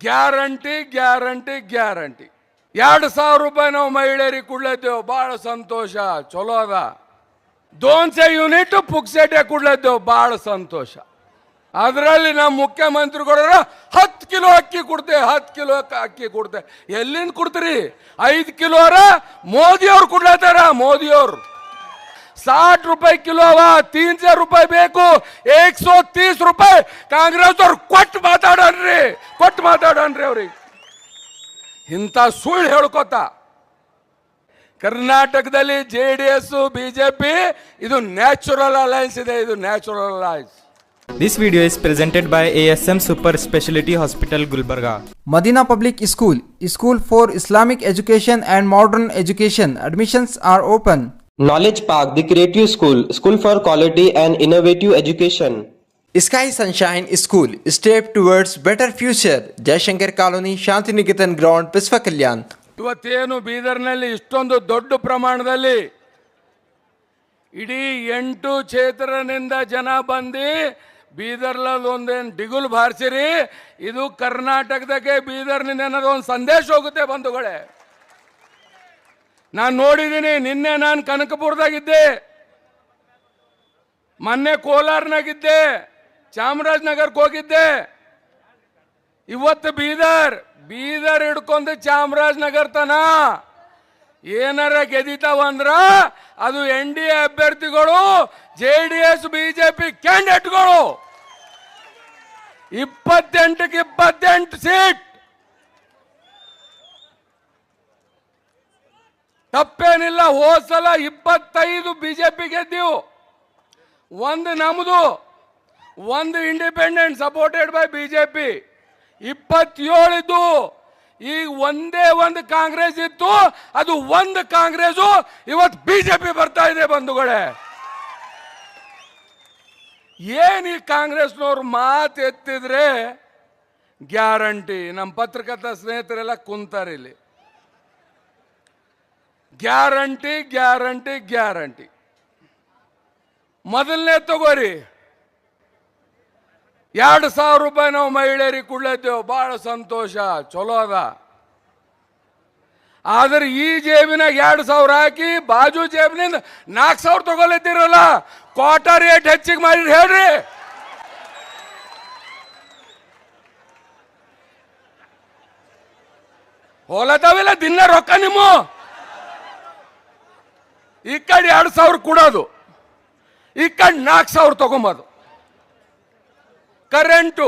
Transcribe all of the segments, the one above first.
Guarantee guarantee guarantee 2000 ರೂಪಾಯಿ ನಾವು ಮಹಿಳೆಯರಿಗೆ ಕೊಡ್ಲತ್ತೇವೆ, ಭಾಳ ಸಂತೋಷ, ಚಲೋ ಅದ. 200 ಯೂನಿಟ್ ಪುಕ್ಸೆಟೆ ಕೊಡ್ಲತ್ತೇವೆ, ಭಾಳ ಸಂತೋಷ. ಅದರಲ್ಲಿ ನಮ್ಮ ಮುಖ್ಯಮಂತ್ರಿಗಳು 10 ಕಿಲೋ ಅಕ್ಕಿ ಕೊಡ್ತೇವೆ, 10 ಕಿಲೋ ಅಕ್ಕಿ ಕೊಡ್ತೇವೆ. ಎಲ್ಲಿಂದ ಕೊಡ್ತೀರಿ? 5 ಕಿಲೋರ ಮೋದಿಯವ್ರು ಕೊಡ್ಲತ್ತಾರ. ಮೋದಿಯವ್ರು 60 ರೂಪಾಯಿ ಕಿಲೋ ಅವ, 300 ರೂಪಾಯಿ ಬೇಕು, 130 ರೂಪಾಯಿ ಕಾಂಗ್ರೆಸ್ ಅವ್ರು ಕೊಟ್ಟು ಮಾತಾಡನ್ರಿ ಅವ್ರಿಗೆ. ಇಂಥ ಸುಳ್ಳು ಹೇಳ್ಕೊತ ಕರ್ನಾಟಕದಲ್ಲಿ JDS BJP ಇದು ನ್ಯಾಚುರಲ್ ಅಲಯನ್ಸ್ ಇದೆ, ಇದು natural alliance. This video is presented by ASM Super Speciality Hospital, Gulbarga. Madina Public School, school for Islamic education and modern education. Admissions are open. Knowledge Park, the creative school, school for quality and innovative education. Sky Sunshine School, step towards better future. Jaishankar Colony, Shantiniketan Ground, Pisva Kalyan. ಇವತ್ತೇನು ಬೀದರ್ನಲ್ಲಿ ಇಷ್ಟೊಂದು ದೊಡ್ಡ ಪ್ರಮಾಣದಲ್ಲಿ ಇಡೀ 8 ಕ್ಷೇತ್ರದಿಂದ ಜನ ಬಂದು ಬೀದರ್ನಲ್ಲಿ ಒಂದೇನು ಡಿಗುಲ್ ಬಾರಿಸಿರಿ, ಇದು ಕರ್ನಾಟಕದಾಗೆ ಬೀದರ್ನಿಂದ ಏನಾದ್ರು ಒಂದು ಸಂದೇಶ ಹೋಗುತ್ತೆ ಬಂಧುಗಳೇ. ನಾನು ನೋಡಿದ್ದೀನಿ, ನಿನ್ನೆ ನಾನು ಕನಕಪುರದಾಗಿದ್ದೆ, ಮೊನ್ನೆ ಕೋಲಾರ್ನಾಗಿದ್ದೆ, ಚಾಮರಾಜನಗರಕ್ಕೆ ಹೋಗಿದ್ದೆ, ಇವತ್ತು ಬೀದರ್ ಹಿಡ್ಕೊಂಡು ಚಾಮರಾಜನಗರ ತನ ಏನಾರ ಗೆದಿತಾವಂದ್ರ ಅದು NDA ಅಭ್ಯರ್ಥಿಗಳು, JDS BJP ಕ್ಯಾಂಡಿಡೇಟ್ಗಳು. 28ಕ್ಕೆ 28 ಸೀಟ್, ತಪ್ಪೇನಿಲ್ಲ. ಹೋದ್ಸಲ 25 BJP ಗೆದ್ದೀವು, 1 ನಮ್ದು, 1 ಇಂಡಿಪೆಂಡೆಂಟ್ ಸಪೋರ್ಟೆಡ್ ಬೈ BJP, 27 ಇದ್ದು. ಈಗ ಒಂದೇ ಒಂದು ಕಾಂಗ್ರೆಸ್ ಇತ್ತು, ಅದು ಒಂದು ಕಾಂಗ್ರೆಸ್ ಇವತ್ತು BJP ಬರ್ತಾ ಇದೆ ಬಂಧುಗಳೇ. ಏನ್ ಈ ಕಾಂಗ್ರೆಸ್ನವ್ರು ಮಾತು ಎತ್ತಿದ್ರೆ ಗ್ಯಾರಂಟಿ. ನಮ್ಮ ಪತ್ರಕರ್ತ ಸ್ನೇಹಿತರೆಲ್ಲ ಕುಂತಾರೆ ಇಲ್ಲಿ. Guarantee guarantee guarantee. ಮೊದಲನೇ ತಗೋರಿ, 2000 ರೂಪಾಯಿ ನಾವು ಮಹಿಳೆಯರಿಗೆ ಕೊಡ್ಲತ್ತೇವೆ, ಭಾಳ ಸಂತೋಷ, ಚಲೋ ಅದ. ಆದ್ರೆ ಈ ಜೇಬಿನಾಗ 2000 ಹಾಕಿ ಬಾಜು ಜೇಬಿನಿಂದ 4000 ತಗೊಳತ್ತಿರಲ್ಲ, ಕ್ವಾರ್ಟರ್ ರೇಟ್ ಹೆಚ್ಚಿಗೆ ಮಾಡಿ ಹೇಳ್ರಿ. ಹೋಲತಾವಿಲ್ಲ ದಿನ ರೊಕ್ಕ ನಿಮ್ಮ. ಈ ಕಡೆ 2000 ಕೊಡೋದು, ಈ ಕಡೆ 4000 ತಗೊಂಬೋದು. ಕರೆಂಟು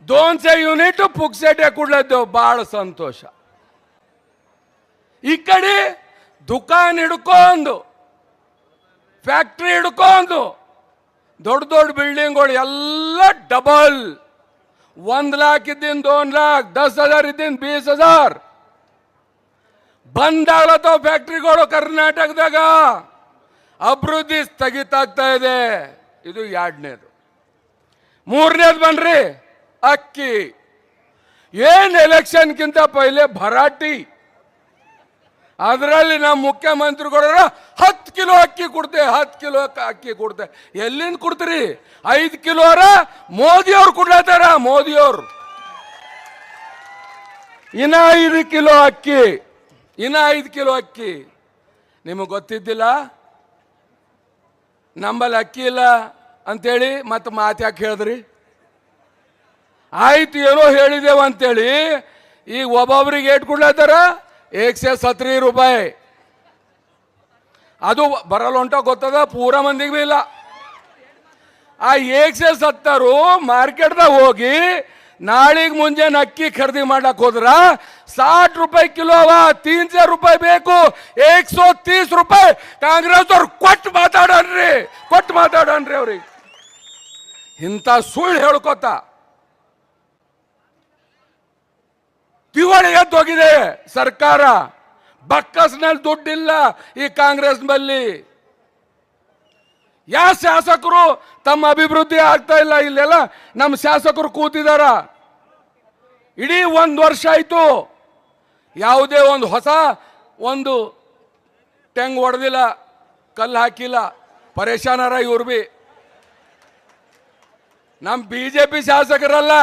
200 ಯೂನಿಟ್ ಪುಕ್ಸೆಟೆ ಕೊಡ್ಲತ್ತೇವೆ, ಭಾಳ ಸಂತೋಷ. ಈ ಕಡೆ ದುಕಾನ್ ಹಿಡ್ಕೊಂಡು, ಫ್ಯಾಕ್ಟ್ರಿ ಹಿಡ್ಕೊಂಡು, ದೊಡ್ಡ ದೊಡ್ಡ ಬಿಲ್ಡಿಂಗ್ಗಳು ಎಲ್ಲ ಡಬಲ್. 1 लाख ಇದ್ದಿನ 2 लाख, 10,000 ಇದ್ದಿನ 20,000 ಬಂದಾಗ್ಲತ್ತವ ಫ್ಯಾಕ್ಟ್ರಿಗಳು. ಕರ್ನಾಟಕದಾಗ ಅಭಿವೃದ್ಧಿ ಸ್ಥಗಿತಾಗ್ತಾ ಇದೆ. ಇದು 2ನೇದು. 3ನೇದು ಬನ್ರಿ, ಅಕ್ಕಿ. ಏನ್ ಎಲೆಕ್ಷನ್ಗಿಂತ ಪೈಲೆ ಭರಾಟಿ. ಅದರಲ್ಲಿ ನಮ್ಮ ಮುಖ್ಯಮಂತ್ರಿಗಳು 10 ಕಿಲೋ ಅಕ್ಕಿ ಕೊಡ್ತೇವೆ, 10 ಕಿಲೋ ಅಕ್ಕಿ ಕೊಡ್ತೇವೆ. ಎಲ್ಲಿಂದ ಕೊಡ್ತೀರಿ? 5 ಕಿಲೋರ ಮೋದಿಯವ್ರು ಕೊಡ್ಲತ್ತಾರ. ಮೋದಿಯವ್ರು ಇನ್ನ 5 ಕಿಲೋ ಅಕ್ಕಿ, ಇನ್ನ 5 ಕಿಲೋ ಅಕ್ಕಿ. ನಿಮಗೆ ಗೊತ್ತಿದ್ದಿಲ್ಲ ನಮ್ಮಲ್ಲಿ ಅಕ್ಕಿ ಇಲ್ಲ ಅಂತೇಳಿ ಮತ್ತೆ ಮಾತು ಯಾಕೆ ಹೇಳಿದ್ರಿ? ಆಯ್ತು, ಏನೋ ಹೇಳಿದೇವ ಅಂತೇಳಿ ಈಗ ಒಬ್ಬೊಬ್ರಿಗೆ ಏಟ್ ಕೊಡ್ಲತ್ತಾರ 117 ರೂಪಾಯಿ. ಅದು ಬರಲ್ಲ ಹೊಂಟ ಗೊತ್ತದ, ಪೂರ ಮಂದಿಗೆ ಬಿ ಇಲ್ಲ. ಆ 170 ಮಾರ್ಕೆಟ್ದಾಗ ಹೋಗಿ ನಾಳಿಗೆ ಮುಂಜಾನೆ ಅಕ್ಕಿ ಖರೀದಿ ಮಾಡಕ್ ಹೋದ್ರ 60 ರೂಪಾಯಿ ಕಿಲೋ ಅವ, 300 ರೂಪಾಯಿ ಬೇಕು, 130 ರೂಪಾಯಿ ಕಾಂಗ್ರೆಸ್ ಅವ್ರು ಕೊಟ್ಟು ಮಾತಾಡನ್ರಿ ಅವ್ರಿಗೆ. ಇಂಥ ಸುಳ್ಳು ಹೇಳ್ಕೊತ ದಿವಾಳಿ ಎದ್ದೋಗಿದೆ ಸರ್ಕಾರ. ಬಕ್ಕಸ್ನಲ್ಲಿ ದುಡ್ಡಿಲ್ಲ ಈ ಕಾಂಗ್ರೆಸ್ ಬಲ್ಲಿ. ಯಾವ ಶಾಸಕರು ತಮ್ಮ ಅಭಿವೃದ್ಧಿ ಆಗ್ತಾ ಇಲ್ಲ? ಇಲ್ಲೆಲ್ಲ ನಮ್ಮ ಶಾಸಕರು ಕೂತಿದಾರ. ಇಡೀ 1 ವರ್ಷ ಆಯ್ತು, ಯಾವುದೇ ಒಂದು ಹೊಸ ಒಂದು ಟೆಂಗ್ ಹೊಡೆದಿಲ್ಲ, ಕಲ್ಲು ಹಾಕಿಲ್ಲ. ಪರೇಶಾನರ ಇವ್ರು ಬಿ. ನಮ್ಮ BJP ಶಾಸಕರಲ್ಲ,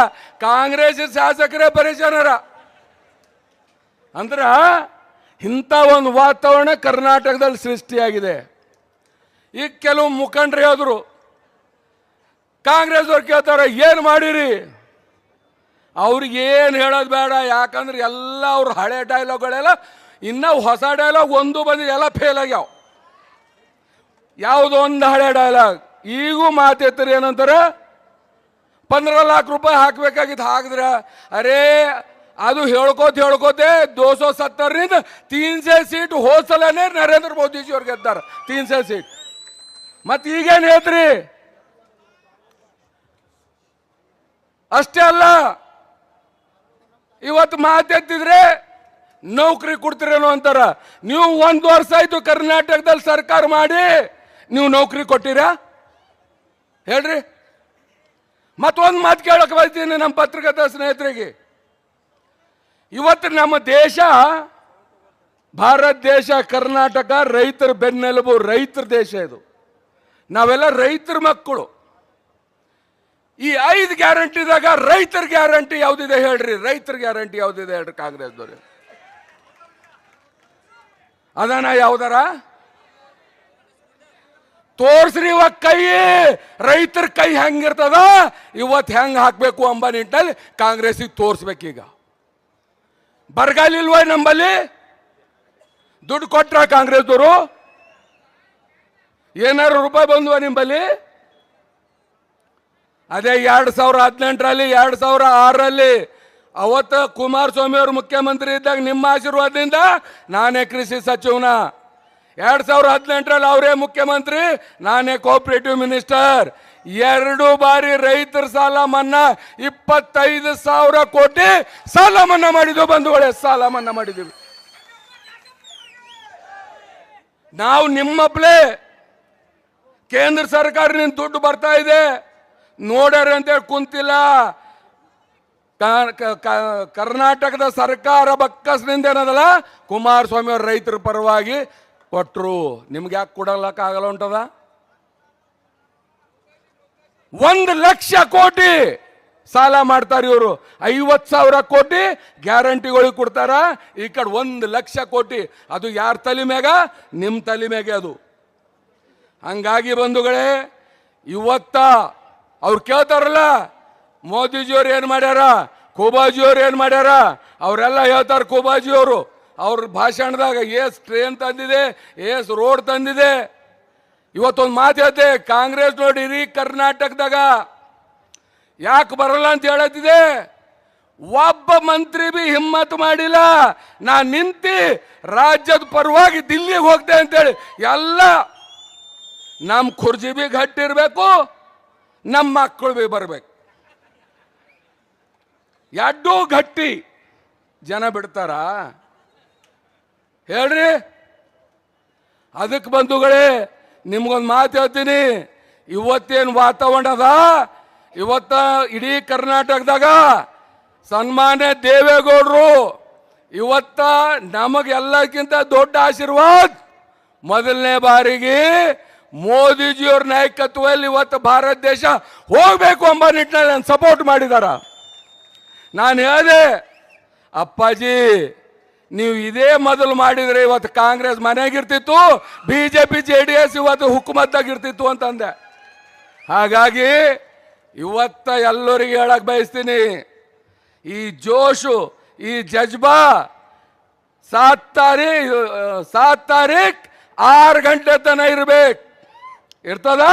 ಕಾಂಗ್ರೆಸ್ ಶಾಸಕರೇ ಪರಿಶನರ. ಅಂದ್ರ ಇಂಥ ಒಂದು ವಾತಾವರಣ ಕರ್ನಾಟಕದಲ್ಲಿ ಸೃಷ್ಟಿಯಾಗಿದೆ. ಈಗ ಕೆಲವು ಮುಖಂಡರು ಹೇಳಿದ್ರು, ಕಾಂಗ್ರೆಸ್ ಅವ್ರು ಕೇಳ್ತಾರೆ ಏನು ಮಾಡಿರಿ, ಅವ್ರಿಗೆ ಏನು ಹೇಳೋದು ಬೇಡ, ಯಾಕಂದ್ರೆ ಎಲ್ಲ ಅವ್ರ ಹಳೆ ಡೈಲಾಗ್ಗಳೆಲ್ಲ ಇನ್ನೂ ಹೊಸ ಡೈಲಾಗ್ ಒಂದು ಬಂದಿದೆ, ಎಲ್ಲ ಫೇಲ್ ಆಗ್ಯಾವ. ಯಾವುದೋ ಒಂದು ಹಳೆ ಡೈಲಾಗ್ ಈಗೂ ಮಾತೆತ್ತರಿ ಏನಂತಾರೆ, 15 लाख ರೂಪಾಯಿ ಹಾಕಬೇಕಾಗಿತ್ತು, ಹಾಕಿದ್ರ ಅರೇ ಅದು ಹೇಳ್ಕೋತೆ 270 300 ಸೀಟ್ ಹೋದ್ಸಲನೇ ನರೇಂದ್ರ ಮೋದಿಜಿ ಅವ್ರು ಗೆದ್ದಾರ 300 ಸೀಟ್. ಮತ್ತೆ ಈಗೇನು ಹೇಳ್ತ್ರಿ? ಅಷ್ಟೇ ಅಲ್ಲ, ಇವತ್ತು ಮಾತೆತ್ತಿದ್ರೆ ನೌಕರಿ ಕೊಡ್ತೀರೇನೋ ಅಂತಾರ. ನೀವು 1 ವರ್ಷ ಆಯ್ತು ಕರ್ನಾಟಕದಲ್ಲಿ ಸರ್ಕಾರ ಮಾಡಿ, ನೀವು ನೌಕರಿ ಕೊಟ್ಟಿರಾ ಹೇಳ್ರಿ? ಮತ್ತೊಂದು ಮಾತು ಕೇಳಕ್ಕೆ ಬರ್ತೀನಿ ನಮ್ಮ ಪತ್ರಕರ್ತ ಸ್ನೇಹಿತರಿಗೆ. ಇವತ್ತು ನಮ್ಮ ದೇಶ, ಭಾರತ ದೇಶ, ಕರ್ನಾಟಕ ರೈತರ ಬೆನ್ನೆಲುಬು, ರೈತರ ದೇಶ ಇದು. ನಾವೆಲ್ಲ ರೈತರ ಮಕ್ಕಳು. ಈ 5 ಗ್ಯಾರಂಟಿದಾಗ ರೈತರ ಗ್ಯಾರಂಟಿ ಯಾವ್ದಿದೆ ಹೇಳ್ರಿ? ರೈತರ ಗ್ಯಾರಂಟಿ ಯಾವ್ದಿದೆ ಹೇಳ್ರಿ ಕಾಂಗ್ರೆಸ್ದವ್ರು? ಅದನ್ನ ಯಾವ್ದಾರ ತೋರ್ಸ್ರಿ. ಇವಾಗ ಕೈ, ರೈತರ ಕೈ ಹೆಂಗಿರ್ತದ, ಇವತ್ತು ಹೆಂಗ್ ಹಾಕ್ಬೇಕು ಅಂಬ ನಿಟ್ಟಲ್ಲಿ ಕಾಂಗ್ರೆಸ್ಸಿಗೆ ತೋರಿಸ್ಬೇಕೀಗ. ಬರಗಾಲ ಇಲ್ವ ನಂಬಲ್ಲಿ? ದುಡ್ಡು ಕೊಟ್ರ ಕಾಂಗ್ರೆಸ್ದವರು? ಏನಾರು ರೂಪಾಯಿ ಬಂದ್ವ ನಿಂಬಲ್ಲಿ? ಅದೇ 2018ರಲ್ಲಿ 2006ರಲ್ಲಿ ಅವತ್ತು ಕುಮಾರಸ್ವಾಮಿ ಅವರು ಮುಖ್ಯಮಂತ್ರಿ ಇದ್ದಾಗ ನಿಮ್ಮ ಆಶೀರ್ವಾದದಿಂದ ನಾನೇ ಕೃಷಿ ಸಚಿವನ. 2018ರಲ್ಲಿ ಅವರೇ ಮುಖ್ಯಮಂತ್ರಿ, ನಾನೇ ಕೋಆಪರೇಟಿವ್ ಮಿನಿಸ್ಟರ್. 2 ಬಾರಿ ರೈತರ ಸಾಲ ಮನ್ನಾ, 25,000 ಕೋಟಿ ಸಾಲ ಮನ್ನಾ ಮಾಡಿದ್ವು ಬಂಧುಗಳೇ, ಸಾಲ ಮನ್ನಾ ಮಾಡಿದ್ದೀವಿ ನಾವು. ನಿಮ್ಮಪ್ಲೇ ಕೇಂದ್ರ ಸರ್ಕಾರದಿಂದ ದುಡ್ಡು ಬರ್ತಾ ಇದೆ ನೋಡ್ಯಾರ ಅಂತೇಳಿ ಕುಂತಿಲ್ಲ. ಕರ್ನಾಟಕದ ಸರ್ಕಾರ ಬಕ್ಕಸ್ನಿಂದ ಏನದಲ್ಲ, ಕುಮಾರಸ್ವಾಮಿ ಅವರು ರೈತರ ಪರವಾಗಿ ಕೊಟ್ಟರು. ನಿಮ್ಗೆ ಯಾಕೆ ಕೊಡಲಕ್ಕಾಗಲ್ಲ ಉಂಟದ? 1 ಲಕ್ಷ ಕೋಟಿ ಸಾಲ ಮಾಡ್ತಾರೆ ಇವರು. 50,000 ಕೋಟಿ ಗ್ಯಾರಂಟಿಗಳಿಗೆ ಕೊಡ್ತಾರ. ಈ ಕಡೆ 1 ಲಕ್ಷ ಕೋಟಿ, ಅದು ಯಾರ ತಲೆ ಮ್ಯಾಗ? ನಿಮ್ಮ ತಲೆ ಮ್ಯಾಗೆ ಅದು. ಹಂಗಾಗಿ ಬಂಧುಗಳೇ, ಇವತ್ತ ಅವ್ರು ಕೇಳ್ತಾರಲ್ಲ, ಮೋದಿಜಿಯವ್ರು ಏನು ಮಾಡ್ಯಾರ, ಖೋಬಾಜಿಯವ್ರು ಏನು ಮಾಡ್ಯಾರ, ಅವರೆಲ್ಲ ಹೇಳ್ತಾರೆ. ಖೋಬಾಜಿಯವರು ಅವ್ರ ಭಾಷಣದಾಗ ಏಸ್ ಟ್ರೈನ್ ತಂದಿದೆ, ಏಸ್ ರೋಡ್ ತಂದಿದೆ. ಇವತ್ತೊಂದು ಮಾತು ಹೇಳ್ತೆ, ಕಾಂಗ್ರೆಸ್ ನೋಡಿ ಇಡೀ ಕರ್ನಾಟಕದಾಗ ಯಾಕೆ ಬರಲ್ಲ ಅಂತ ಹೇಳತ್ತಿದೆ. ಒಬ್ಬ ಮಂತ್ರಿ ಬಿ ಹಿಮ್ಮತ್ ಮಾಡಿಲ್ಲ, ನಾ ನಿಂತಿ ರಾಜ್ಯದ ಪರವಾಗಿ ದಿಲ್ಲಿಗೆ ಹೋಗ್ತೆ ಅಂತೇಳಿ. ಎಲ್ಲ ನಮ್ಮ ಖುರ್ಜಿ ಬಿ ಗಟ್ಟಿರ್ಬೇಕು, ನಮ್ಮ ಮಕ್ಕಳು ಬಿ ಬರ್ಬೇಕು. ಎಡ್ಡೂ ಗಟ್ಟಿ ಜನ ಬಿಡ್ತಾರ ಹೇಳ್ರಿ? ಅದಕ್ಕೆ ಬಂಧುಗಳೇ, ನಿಮ್ಗೊಂದು ಮಾತು ಹೇಳ್ತೀನಿ. ಇವತ್ತೇನು ವಾತಾವರಣ ಅದ, ಇವತ್ತ ಇಡೀ ಕರ್ನಾಟಕದಾಗ ಸನ್ಮಾನ್ಯ ದೇವೇಗೌಡರು ಇವತ್ತ ನಮಗೆಲ್ಲಕ್ಕಿಂತ ದೊಡ್ಡ ಆಶೀರ್ವಾದ, ಮೊದಲನೇ ಬಾರಿಗೆ ಮೋದಿಜಿಯವ್ರ ನಾಯಕತ್ವದಲ್ಲಿ ಇವತ್ತು ಭಾರತ ದೇಶ ಹೋಗಬೇಕು ಎಂಬ ನಿಟ್ಟಿನಲ್ಲಿ ಸಪೋರ್ಟ್ ಮಾಡಿದಾರ. ನಾನು ಹೇಳಿದೆ, ಅಪ್ಪಾಜಿ ನೀವು ಇದೇ ಮೊದಲು ಮಾಡಿದ್ರೆ ಇವತ್ತು ಕಾಂಗ್ರೆಸ್ ಮನೆಯಾಗಿರ್ತಿತ್ತು, BJP JDS ಇವತ್ತು ಹುಕುಮತ್ತಾಗಿರ್ತಿತ್ತು ಅಂತಂದೆ. ಹಾಗಾಗಿ ಇವತ್ತ ಎಲ್ಲರಿಗೆ ಹೇಳಕ್ ಬಯಸ್ತೀನಿ, ಈ ಜೋಶು, ಈ ಜಜ್ಬಾ 7 ತಾರೀಖ್ 6 ಗಂಟೆ ತನಕ ಇರ್ಬೇಕು. ಇರ್ತದ?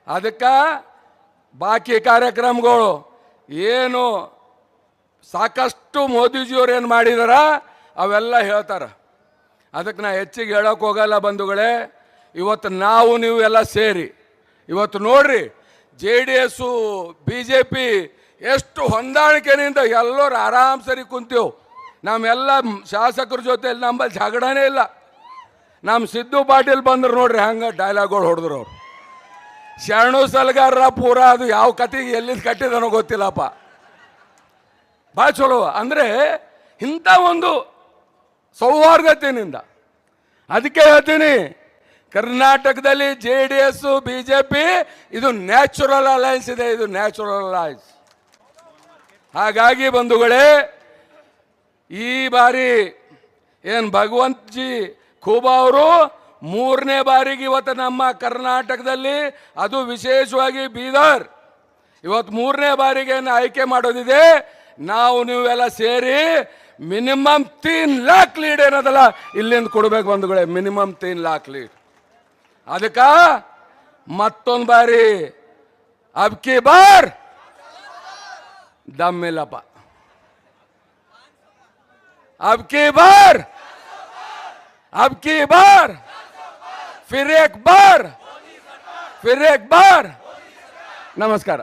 ಅದಕ್ಕೆ ಬಾಕಿ ಕಾರ್ಯಕ್ರಮಗಳು ಏನು ಸಾಕಷ್ಟು ಮೋದಿಜಿಯವ್ರು ಏನು ಮಾಡಿದಾರ ಅವೆಲ್ಲ ಹೇಳ್ತಾರ. ಅದಕ್ಕೆ ನಾ ಹೆಚ್ಚಿಗೆ ಹೇಳೋಕೆ ಹೋಗಲ್ಲ ಬಂಧುಗಳೇ. ಇವತ್ತು ನಾವು ನೀವು ಎಲ್ಲ ಸೇರಿ ಇವತ್ತು ನೋಡ್ರಿ, JDS BJP ಎಷ್ಟು ಹೊಂದಾಣಿಕೆಯಿಂದ ಎಲ್ಲರೂ ಆರಾಮ್ ಸರಿ ಕುಂತೀವಿ. ನಮ್ಮೆಲ್ಲ ಶಾಸಕರ ಜೊತೆಲಿ ನಮ್ಮಲ್ಲಿ ಜಗಳನೇ ಇಲ್ಲ. ನಮ್ಮ ಸಿದ್ದು ಪಾಟೀಲ್ ಬಂದ್ರು ನೋಡ್ರಿ ಹಂಗೆ ಡೈಲಾಗ್ಗಳು ಹೊಡೆದ್ರು ಅವ್ರು. ಶರಣು ಸಲಗಾರ ಪೂರ ಅದು ಯಾವ ಕತೆಗೆ ಎಲ್ಲಿಂದ ಕಟ್ಟಿದನೋ ಗೊತ್ತಿಲ್ಲಪ್ಪ. ಭಾಳ ಚಲೋ ಅಂದರೆ ಇಂಥ ಒಂದು ಸೌಹಾರ್ದತೆಯಿಂದ. ಅದಕ್ಕೆ ಹೇಳ್ತೀನಿ, ಕರ್ನಾಟಕದಲ್ಲಿ JDS ಬಿಜೆಪಿ ಇದು ನ್ಯಾಚುರಲ್ ಅಲಯನ್ಸ್ ಇದೆ, ಇದು ನ್ಯಾಚುರಲ್ ಅಲಯನ್ಸ್. ಹಾಗಾಗಿ ಬಂಧುಗಳೇ, ಈ ಬಾರಿ ಏನು ಭಗವಂತ್ ಜಿ ಖೂಬಾ ಅವರು 3ನೇ ಬಾರಿಗೆ ಇವತ್ತು ನಮ್ಮ ಕರ್ನಾಟಕದಲ್ಲಿ, ಅದು ವಿಶೇಷವಾಗಿ ಬೀದರ್, ಇವತ್ತು 3ನೇ ಬಾರಿಗೆ ಆಯ್ಕೆ ಮಾಡೋದಿದೆ. ನಾವು ನೀವೆಲ್ಲ ಸೇರಿ ಮಿನಿಮಮ್ 3 लाख ಲೀಡ್ ಏನದಲ್ಲ ಇಲ್ಲಿಂದ ಕೊಡ್ಬೇಕು ಬಂಧುಗಳೇ, ಮಿನಿಮಮ್ 3 लाख ಲೀಡ್. ಅದಕ್ಕೆ ಮತ್ತೊಂದು ಬಾರಿ ಅಬ್ಕಿ ಬಾರ್ ದಮ್ಮಿಲ್ಲಪ್ಪ, ಅಬ್ಕಿ ಬಾರ್, ಅಬ್ಕಿ ಬಾರ್, फिर एक बार, फिर एक बार. नमस्कार.